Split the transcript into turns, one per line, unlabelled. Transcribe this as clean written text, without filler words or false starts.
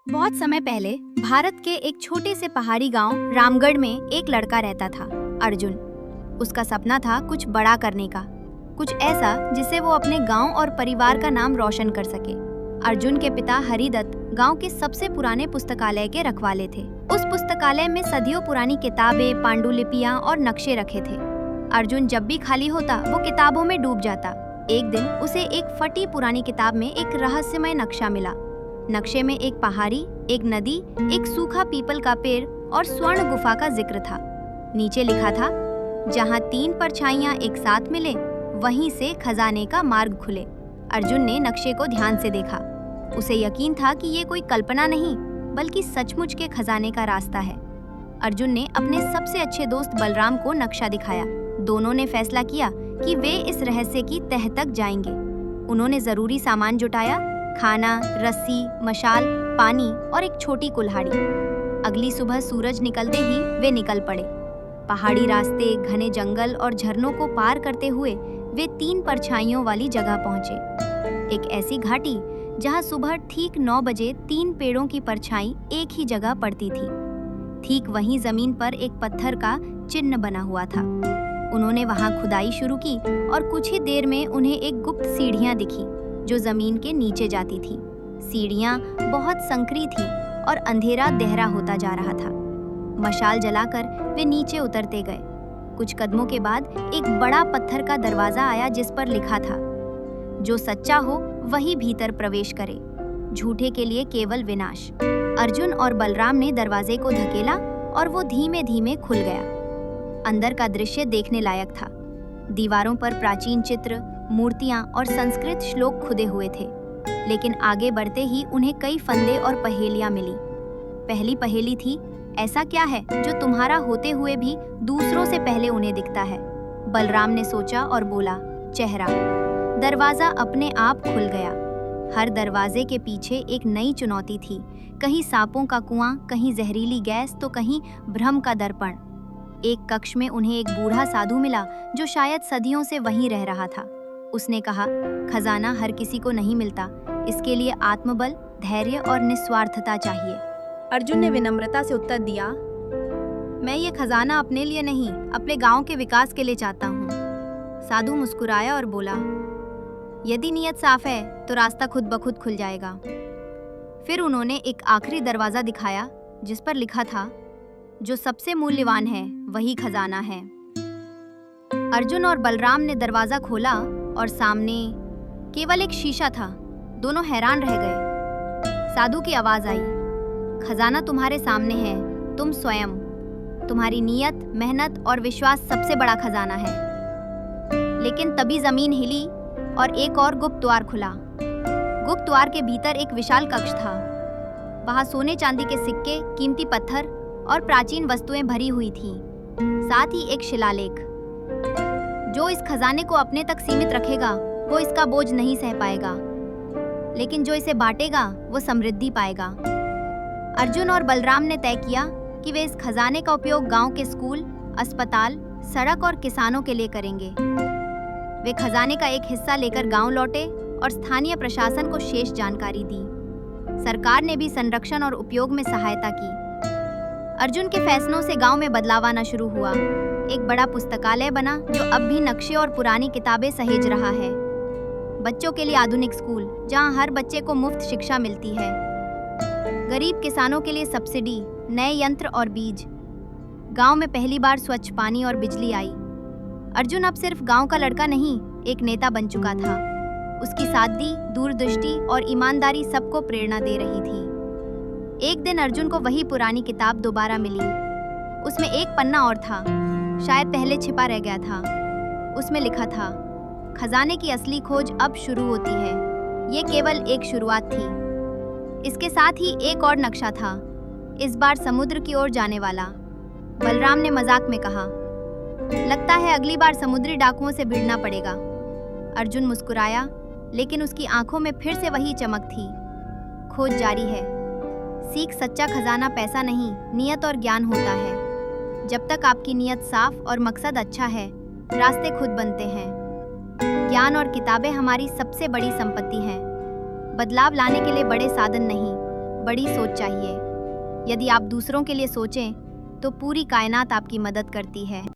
बहुत समय पहले भारत के एक छोटे से पहाड़ी गांव रामगढ़ में एक लड़का रहता था, अर्जुन। उसका सपना था कुछ बड़ा करने का, कुछ ऐसा जिससे वो अपने गांव और परिवार का नाम रोशन कर सके। अर्जुन के पिता हरिदत्त गांव के सबसे पुराने पुस्तकालय के रखवाले थे। उस पुस्तकालय में सदियों पुरानी किताबें, पांडुलिपियां और नक्शे रखे थे। अर्जुन जब भी खाली होता वो किताबों में डूब जाता। एक दिन उसे एक फटी पुरानी किताब में एक रहस्यमय नक्शा मिला। नक्शे में एक पहाड़ी, एक नदी, एक सूखा पीपल का पेड़ और स्वर्ण गुफा का जिक्र था। नीचे लिखा था, जहाँ 3 परछाइयाँ एक साथ मिले वहीं से खजाने का मार्ग खुले। अर्जुन ने नक्शे को ध्यान से देखा। उसे यकीन था कि ये कोई कल्पना नहीं बल्कि सचमुच के खजाने का रास्ता है। अर्जुन ने अपने सबसे अच्छे दोस्त बलराम को नक्शा दिखाया। दोनों ने फैसला किया कि वे इस रहस्य की तह तक जाएंगे। उन्होंने जरूरी सामान जुटाया, खाना, रस्सी, मशाल, पानी और एक छोटी कुल्हाड़ी। अगली सुबह सूरज निकलते ही वे निकल पड़े। पहाड़ी रास्ते, घने जंगल और झरनों को पार करते हुए वे 3 परछाइयों वाली जगह पहुंचे। एक ऐसी घाटी जहां सुबह ठीक 9 बजे 3 पेड़ों की परछाई एक ही जगह पड़ती थी। ठीक वहीं जमीन पर एक पत्थर का चिन्ह बना हुआ था। उन्होंने वहां खुदाई शुरू की और कुछ ही देर में उन्हें एक गुप्त सीढ़ियां दिखी जो जमीन के नीचे जाती थी। सीढ़ियां बहुत संकरी थीं और अंधेरा गहरा होता जा रहा था। मशाल जलाकर वे नीचे उतरते गए। कुछ कदमों के बाद एक बड़ा पत्थर का दरवाजा आया जिस पर लिखा था, जो सच्चा हो वही भीतर प्रवेश करे, झूठे के लिए केवल विनाश। अर्जुन और बलराम ने दरवाजे को धकेला और वो धीमे धीमे खुल गया। अंदर का दृश्य देखने लायक था। दीवारों पर प्राचीन चित्र, मूर्तियां और संस्कृत श्लोक खुदे हुए थे। लेकिन आगे बढ़ते ही उन्हें कई फंदे और पहेलियां मिली। पहली पहेली थी, ऐसा क्या है जो तुम्हारा होते हुए भी दूसरों से पहले उन्हें दिखता है? बलराम ने सोचा और बोला, चेहरा। दरवाजा अपने आप खुल गया। हर दरवाजे के पीछे एक नई चुनौती थी। कहीं सांपों का कुआं, कहीं जहरीली गैस, तो कहीं भ्रम का दर्पण। एक कक्ष में उन्हें एक बूढ़ा साधु मिला जो शायद सदियों से वहीं रह रहा था। उसने कहा, खजाना हर किसी को नहीं मिलता, इसके लिए आत्मबल, धैर्य और निस्वार्थता चाहिए। अर्जुन ने विनम्रता से उत्तर दिया, मैं ये खजाना अपने लिए नहीं, अपने गांव के विकास के लिए चाहता हूँ। साधु मुस्कुराया और बोला, यदि नीयत साफ है तो रास्ता खुद ब खुद खुल जाएगा। फिर उन्होंने एक आखिरी दरवाजा दिखाया जिस पर लिखा था, जो सबसे मूल्यवान है वही खजाना है। अर्जुन और बलराम ने दरवाजा खोला और सामने केवल एक शीशा था। दोनों हैरान रह गए। साधु की आवाज आई, खजाना तुम्हारे सामने है, तुम स्वयं। तुम्हारी नीयत, मेहनत और विश्वास सबसे बड़ा खजाना है। लेकिन तभी जमीन हिली और एक और गुप्त द्वार खुला। गुप्त द्वार के भीतर एक विशाल कक्ष था। वहां सोने चांदी के सिक्के, कीमती पत्थर और प्राचीन वस्तुएं भरी हुई थीं। साथ ही एक शिलालेख, जो इस खजाने को अपने तक सीमित रखेगा वो इसका बोझ नहीं सह पाएगा, लेकिन जो इसे बांटेगा वो समृद्धि पाएगा। अर्जुन और बलराम ने तय किया कि वे इस खजाने का उपयोग गांव के स्कूल, अस्पताल, सड़क और किसानों के लिए करेंगे। वे खजाने का एक हिस्सा लेकर गांव लौटे और स्थानीय प्रशासन को शेष जानकारी दी। सरकार ने भी संरक्षण और उपयोग में सहायता की। अर्जुन के फैसलों से गांव में बदलाव आना शुरू हुआ। एक बड़ा पुस्तकालय बना जो अब भी नक्शे और पुरानी किताबें सहेज रहा है। बच्चों के लिए आधुनिक स्कूल जहां हर बच्चे को मुफ्त शिक्षा मिलती है। गरीब किसानों के लिए सब्सिडी, नए यंत्र और बीज। गांव में पहली बार स्वच्छ पानी और बिजली आई। अर्जुन अब सिर्फ गांव का लड़का नहीं, एक नेता बन चुका था। उसकी सादगी, दूरदृष्टि और ईमानदारी सबको प्रेरणा दे रही थी। एक दिन अर्जुन को वही पुरानी किताब दोबारा मिली। उसमें एक पन्ना और था, शायद पहले छिपा रह गया था। उसमें लिखा था, खजाने की असली खोज अब शुरू होती है। ये केवल एक शुरुआत थी। इसके साथ ही एक और नक्शा था, इस बार समुद्र की ओर जाने वाला। बलराम ने मजाक में कहा, लगता है अगली बार समुद्री डाकुओं से भिड़ना पड़ेगा। अर्जुन मुस्कुराया, लेकिन उसकी आंखों में फिर से वही चमक थी। खोज जारी है। सीख, सच्चा खजाना पैसा नहीं, नियत और ज्ञान होता है। जब तक आपकी नियत साफ और मकसद अच्छा है, रास्ते खुद बनते हैं। ज्ञान और किताबें हमारी सबसे बड़ी संपत्ति हैं। बदलाव लाने के लिए बड़े साधन नहीं, बड़ी सोच चाहिए। यदि आप दूसरों के लिए सोचें तो पूरी कायनात आपकी मदद करती है।